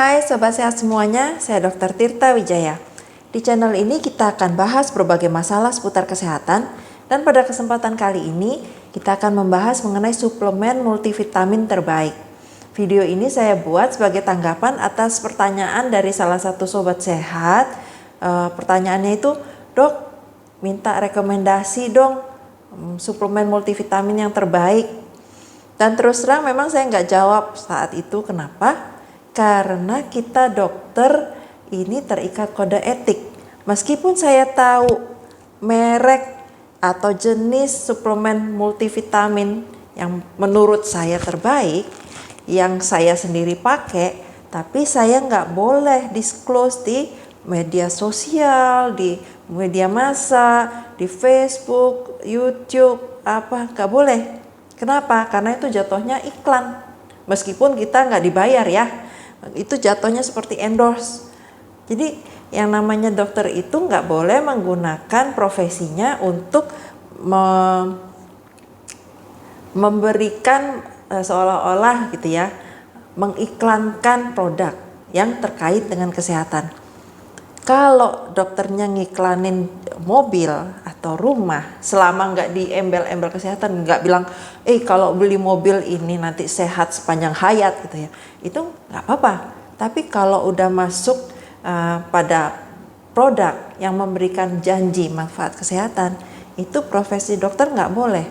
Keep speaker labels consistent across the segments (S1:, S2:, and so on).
S1: Hai Sobat Sehat semuanya, saya Dr. Tirta Wijaya. Di channel ini kita akan bahas berbagai masalah seputar kesehatan dan pada kesempatan kali ini kita akan membahas mengenai suplemen multivitamin terbaik. Video ini saya buat sebagai tanggapan atas pertanyaan dari salah satu Sobat Sehat. Pertanyaannya itu, Dok, minta rekomendasi dong suplemen multivitamin yang terbaik. Dan terus terang memang saya nggak jawab saat itu, kenapa? Karena kita dokter ini terikat kode etik. Meskipun saya tahu merek atau jenis suplemen multivitamin yang menurut saya terbaik, yang saya sendiri pakai, tapi saya nggak boleh disclose di media sosial, di media massa, di Facebook, YouTube, nggak boleh. Kenapa? Karena itu jatuhnya iklan. Meskipun kita nggak dibayar ya, itu jatuhnya seperti endorse. Jadi yang namanya dokter itu nggak boleh menggunakan profesinya untuk memberikan seolah-olah gitu ya, mengiklankan produk yang terkait dengan kesehatan. Kalau dokternya ngiklanin mobil atau rumah, selama nggak di embel-embel kesehatan, nggak bilang, kalau beli mobil ini nanti sehat sepanjang hayat gitu ya, itu nggak apa-apa. Tapi kalau udah masuk pada produk yang memberikan janji manfaat kesehatan, itu profesi dokter nggak boleh.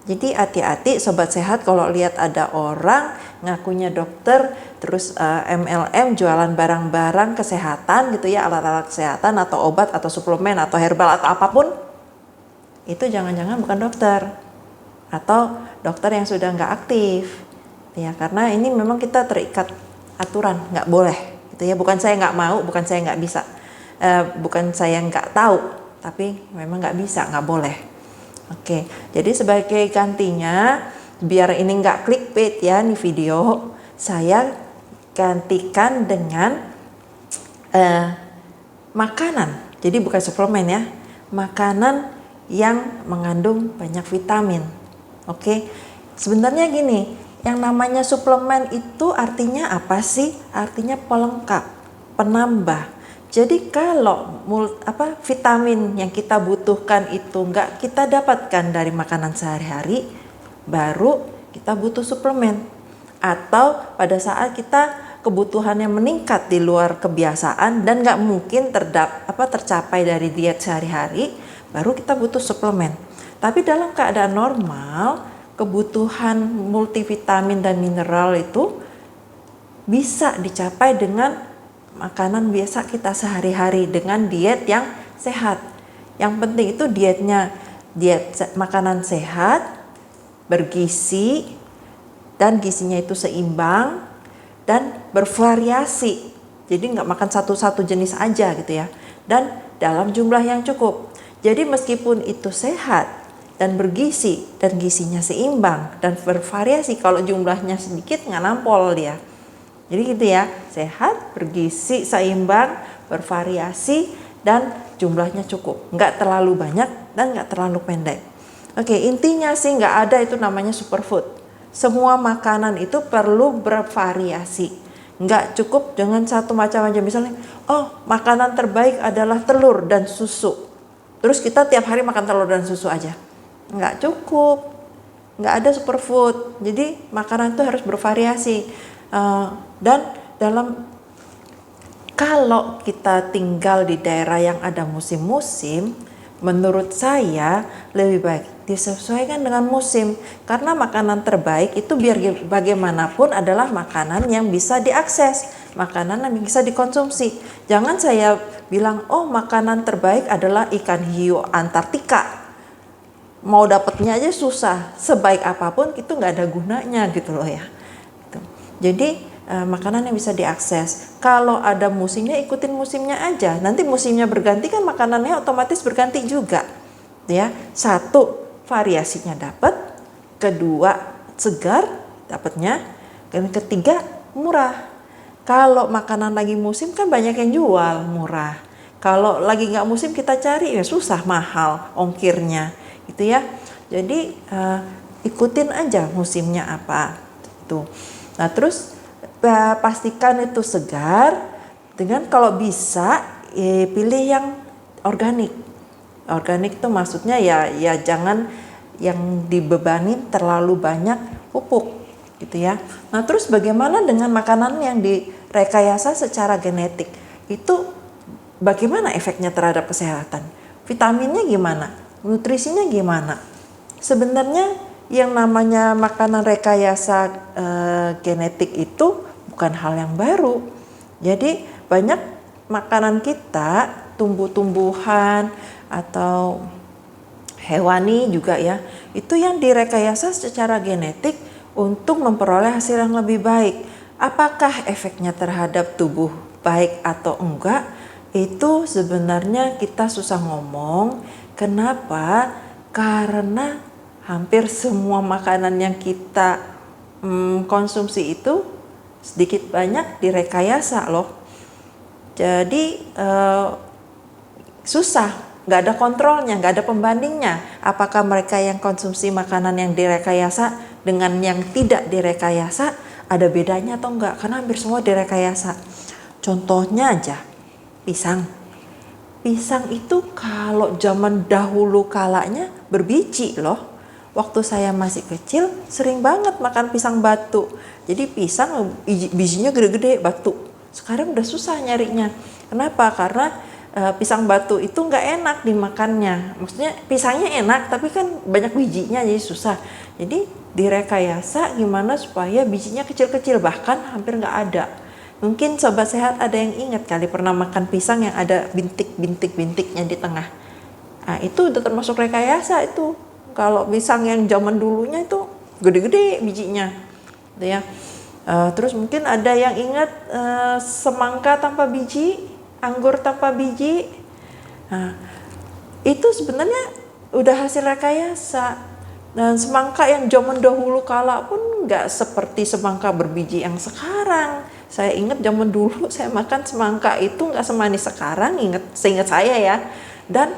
S1: Jadi hati-hati Sobat Sehat kalau lihat ada orang ngakunya dokter terus MLM jualan barang-barang kesehatan gitu ya, alat-alat kesehatan atau obat atau suplemen atau herbal atau apapun, itu jangan-jangan bukan dokter atau dokter yang sudah nggak aktif ya, karena ini memang kita terikat aturan, nggak boleh gitu ya. Bukan saya nggak mau, bukan saya nggak bisa, bukan saya nggak tahu, tapi memang nggak bisa, nggak boleh. Oke, jadi sebagai gantinya, biar ini nggak clickbait ya nih video, saya gantikan dengan makanan. Jadi bukan suplemen ya, makanan yang mengandung banyak vitamin. Oke, sebenarnya gini, yang namanya suplemen itu artinya apa sih? Artinya pelengkap, penambah. Jadi kalau vitamin yang kita butuhkan itu nggak kita dapatkan dari makanan sehari-hari, baru kita butuh suplemen. Atau pada saat kita kebutuhannya meningkat di luar kebiasaan dan nggak mungkin tercapai dari diet sehari-hari, baru kita butuh suplemen. Tapi dalam keadaan normal, kebutuhan multivitamin dan mineral itu bisa dicapai dengan makanan biasa kita sehari-hari dengan diet yang sehat. Yang penting itu diet makanan sehat, bergizi, dan gizinya itu seimbang dan bervariasi. Jadi nggak makan satu jenis aja gitu ya. Dan dalam jumlah yang cukup. Jadi meskipun itu sehat dan bergizi dan gizinya seimbang dan bervariasi, kalau jumlahnya sedikit nggak nampol dia. Jadi gitu ya, sehat, bergizi, seimbang, bervariasi, dan jumlahnya cukup. Nggak terlalu banyak dan nggak terlalu pendek. Oke, intinya sih nggak ada itu namanya superfood. Semua makanan itu perlu bervariasi. Nggak cukup dengan satu macam aja. Misalnya, makanan terbaik adalah telur dan susu. Terus kita tiap hari makan telur dan susu aja. Nggak cukup. Nggak ada superfood. Jadi makanan itu harus bervariasi. Dan kalau kita tinggal di daerah yang ada musim-musim, menurut saya lebih baik disesuaikan dengan musim, karena makanan terbaik itu biar bagaimanapun adalah makanan yang bisa diakses, makanan yang bisa dikonsumsi. Jangan saya bilang makanan terbaik adalah ikan hiu Antartika, mau dapatnya aja susah, sebaik apapun itu nggak ada gunanya gitu loh ya. Jadi makanan yang bisa diakses. Kalau ada musimnya, ikutin musimnya aja. Nanti musimnya berganti kan makanannya otomatis berganti juga. Ya, satu, variasinya dapat. Kedua, segar dapatnya. Dan ketiga, murah. Kalau makanan lagi musim kan banyak yang jual, murah. Kalau lagi nggak musim kita cari ya susah, mahal ongkirnya, gitu ya. Jadi ikutin aja musimnya apa. Tuh. Nah terus pastikan itu segar, dengan kalau bisa pilih yang organik. Organik itu maksudnya ya jangan yang dibebani terlalu banyak pupuk gitu ya. Nah, terus bagaimana dengan makanan yang direkayasa secara genetik? Itu bagaimana efeknya terhadap kesehatan? Vitaminnya gimana? Nutrisinya gimana? Sebenarnya yang namanya makanan rekayasa genetik itu bukan hal yang baru. Jadi banyak makanan kita, tumbuh-tumbuhan atau hewani juga ya, itu yang direkayasa secara genetik untuk memperoleh hasil yang lebih baik. Apakah efeknya terhadap tubuh baik atau enggak? Itu sebenarnya kita susah ngomong. Kenapa? Karena hampir semua makanan yang kita konsumsi itu sedikit banyak direkayasa loh. Jadi susah, nggak ada kontrolnya, nggak ada pembandingnya. Apakah mereka yang konsumsi makanan yang direkayasa dengan yang tidak direkayasa ada bedanya atau enggak? Karena hampir semua direkayasa. Contohnya aja, pisang. Pisang itu kalau zaman dahulu kalanya berbiji loh. Waktu saya masih kecil sering banget makan pisang batu. Jadi pisang bijinya gede-gede, batu. Sekarang udah susah nyarinya. Kenapa? Karena pisang batu itu nggak enak dimakannya. Maksudnya pisangnya enak tapi kan banyak bijinya jadi susah. Jadi direkayasa gimana supaya bijinya kecil-kecil, bahkan hampir nggak ada. Mungkin sobat sehat ada yang ingat kali pernah makan pisang yang ada bintik-bintiknya di tengah. Nah, itu udah termasuk rekayasa itu. Kalau pisang yang zaman dulunya itu gede-gede bijinya, gitu ya. Terus mungkin ada yang ingat semangka tanpa biji, anggur tanpa biji. Nah, itu sebenarnya udah hasil rekayasa. Dan semangka yang zaman dahulu kala pun nggak seperti semangka berbiji yang sekarang. Saya ingat zaman dulu saya makan semangka itu nggak semanis sekarang, seingat saya ya. Dan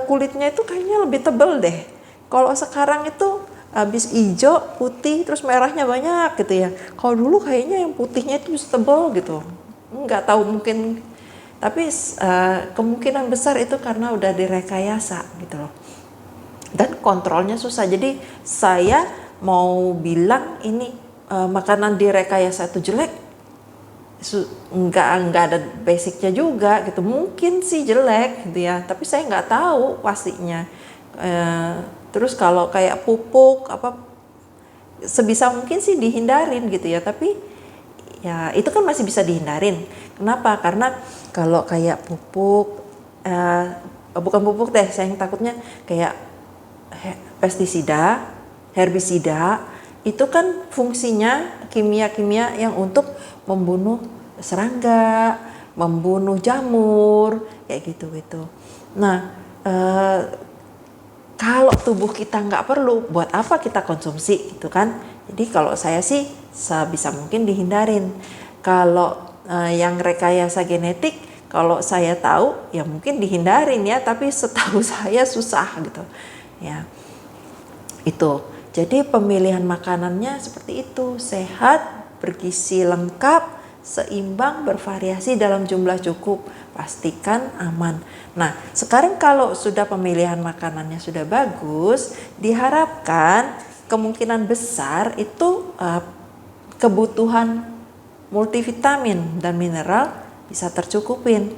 S1: kulitnya itu kayaknya lebih tebal deh. Kalau sekarang itu habis hijau, putih, terus merahnya banyak gitu ya. Kalau dulu kayaknya yang putihnya itu tebal gitu. Nggak tahu mungkin, tapi kemungkinan besar itu karena udah direkayasa gitu loh. Dan kontrolnya susah. Jadi saya mau bilang ini makanan direkayasa itu jelek, nggak ada basicnya juga gitu. Mungkin sih jelek gitu ya, tapi saya nggak tahu pastinya. Terus kalau kayak pupuk apa, sebisa mungkin sih dihindarin gitu ya, tapi ya itu kan masih bisa dihindarin. Kenapa? Karena kalau kayak pupuk, bukan pupuk deh, saya takutnya kayak pestisida, herbisida, itu kan fungsinya kimia-kimia yang untuk membunuh serangga, membunuh jamur, kayak gitu-gitu. Nah, kalau tubuh kita nggak perlu, buat apa kita konsumsi gitu kan? Jadi kalau saya sih sebisa mungkin dihindarin. Kalau yang rekayasa genetik, kalau saya tahu ya mungkin dihindarin ya, tapi setahu saya susah gitu. Ya, itu. Jadi pemilihan makanannya seperti itu, sehat, bergizi lengkap, seimbang, bervariasi dalam jumlah cukup, pastikan aman. Nah, sekarang kalau sudah pemilihan makanannya sudah bagus, diharapkan kemungkinan besar itu kebutuhan multivitamin dan mineral bisa tercukupin.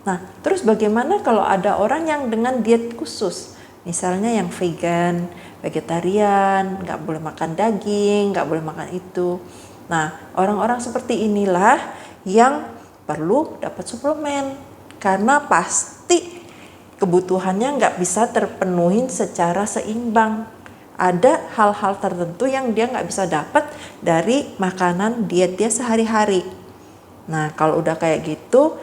S1: Nah, terus bagaimana kalau ada orang yang dengan diet khusus? Misalnya yang vegan, vegetarian, nggak boleh makan daging, nggak boleh makan itu. Nah, orang-orang seperti inilah yang perlu dapat suplemen. Karena pasti kebutuhannya nggak bisa terpenuhi secara seimbang. Ada hal-hal tertentu yang dia nggak bisa dapat dari makanan diet dia sehari-hari. Nah, kalau udah kayak gitu,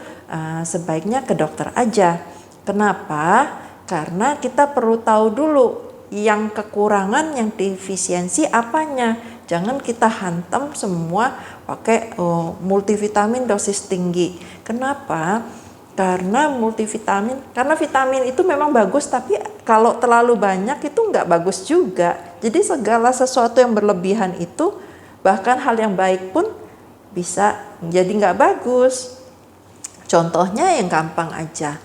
S1: sebaiknya ke dokter aja. Kenapa? Karena kita perlu tahu dulu yang kekurangan, yang defisiensi apanya. Jangan kita hantam semua pakai multivitamin dosis tinggi. Kenapa? Karena karena vitamin itu memang bagus, tapi kalau terlalu banyak itu nggak bagus juga. Jadi segala sesuatu yang berlebihan itu, bahkan hal yang baik pun bisa jadi nggak bagus. Contohnya yang gampang aja,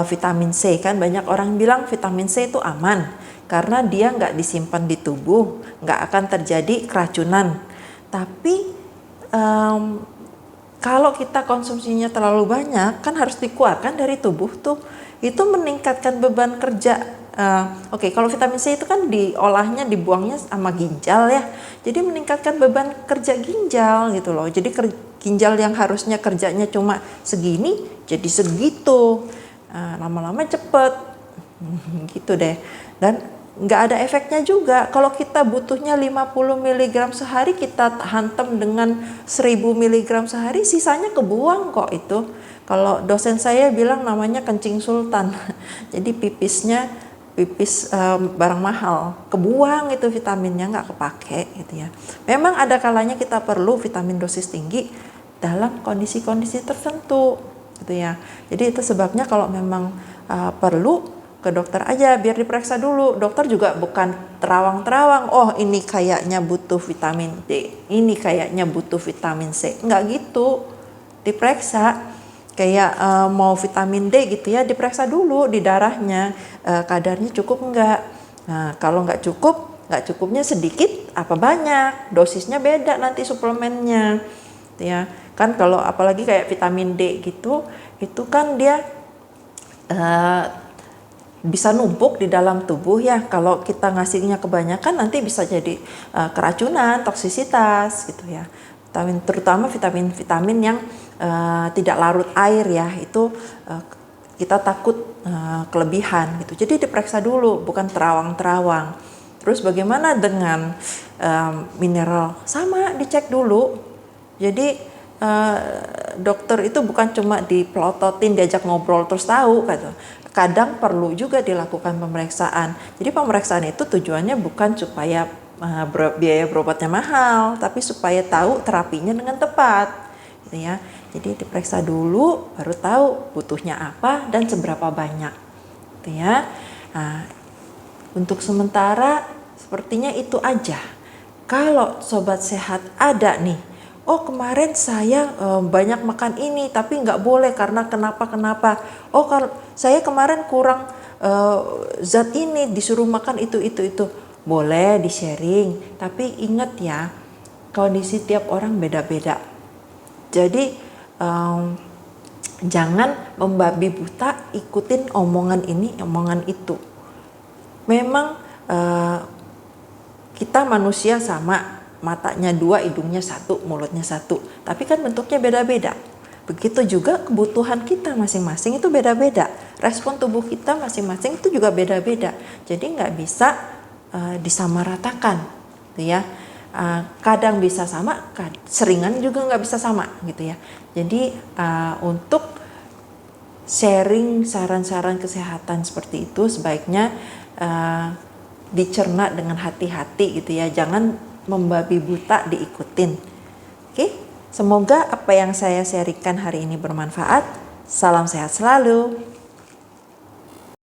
S1: vitamin C kan banyak orang bilang vitamin C itu aman karena dia nggak disimpan di tubuh, nggak akan terjadi keracunan. Tapi kalau kita konsumsinya terlalu banyak kan harus dikeluarkan dari tubuh tuh, itu meningkatkan beban kerja. Oke, kalau vitamin C itu kan diolahnya, dibuangnya sama ginjal ya, jadi meningkatkan beban kerja ginjal gitu loh. Jadi ginjal yang harusnya kerjanya cuma segini jadi segitu, lama-lama cepet gitu deh. Dan nggak ada efeknya juga. Kalau kita butuhnya 50 mg sehari, kita hantam dengan 1000 mg sehari, sisanya kebuang kok itu. Kalau dosen saya bilang namanya kencing sultan. Jadi pipis barang mahal, kebuang itu vitaminnya, nggak kepake gitu ya. Memang ada kalanya kita perlu vitamin dosis tinggi dalam kondisi-kondisi tertentu gitu ya. Jadi itu sebabnya kalau memang perlu, ke dokter aja biar diperiksa dulu. Dokter juga bukan terawang-terawang, oh ini kayaknya butuh vitamin D, ini kayaknya butuh vitamin C, nggak gitu. Diperiksa kayak mau vitamin D gitu ya, diperiksa dulu di darahnya, kadarnya cukup enggak. Nah kalau nggak cukupnya sedikit apa banyak, dosisnya beda nanti suplemennya ya kan. Kalau apalagi kayak vitamin D gitu, itu kan dia bisa numpuk di dalam tubuh ya. Kalau kita ngasihnya kebanyakan nanti bisa jadi keracunan, toksisitas gitu ya. Terutama vitamin yang tidak larut air ya, itu kita takut kelebihan gitu. Jadi diperiksa dulu, bukan terawang-terawang. Terus bagaimana dengan mineral? Sama, dicek dulu. Jadi dokter itu bukan cuma dipelototin, diajak ngobrol terus tahu gitu. Kadang perlu juga dilakukan pemeriksaan. Jadi pemeriksaan itu tujuannya bukan supaya biaya berobatnya mahal, tapi supaya tahu terapinya dengan tepat gitu ya. Jadi diperiksa dulu baru tahu butuhnya apa dan seberapa banyak gitu ya. Nah, untuk sementara sepertinya itu aja. Kalau sobat sehat ada nih, oh kemarin saya banyak makan ini tapi nggak boleh karena kenapa. Oh kalau saya kemarin kurang zat ini, disuruh makan itu. Boleh di-sharing, tapi ingat ya, kondisi tiap orang beda-beda. Jadi jangan membabi buta ikutin omongan ini, omongan itu. Memang kita manusia sama, matanya 2, hidungnya 1, mulutnya 1, tapi kan bentuknya beda-beda. Begitu juga kebutuhan kita masing-masing itu beda-beda, respon tubuh kita masing-masing itu juga beda-beda. Jadi nggak bisa disamaratakan gitu ya. Kadang bisa sama, seringan juga nggak bisa sama gitu ya. Jadi untuk sharing saran-saran kesehatan seperti itu sebaiknya dicerna dengan hati-hati gitu ya, jangan membabi buta diikutin. Oke, semoga apa yang saya sharingkan hari ini bermanfaat. Salam sehat selalu.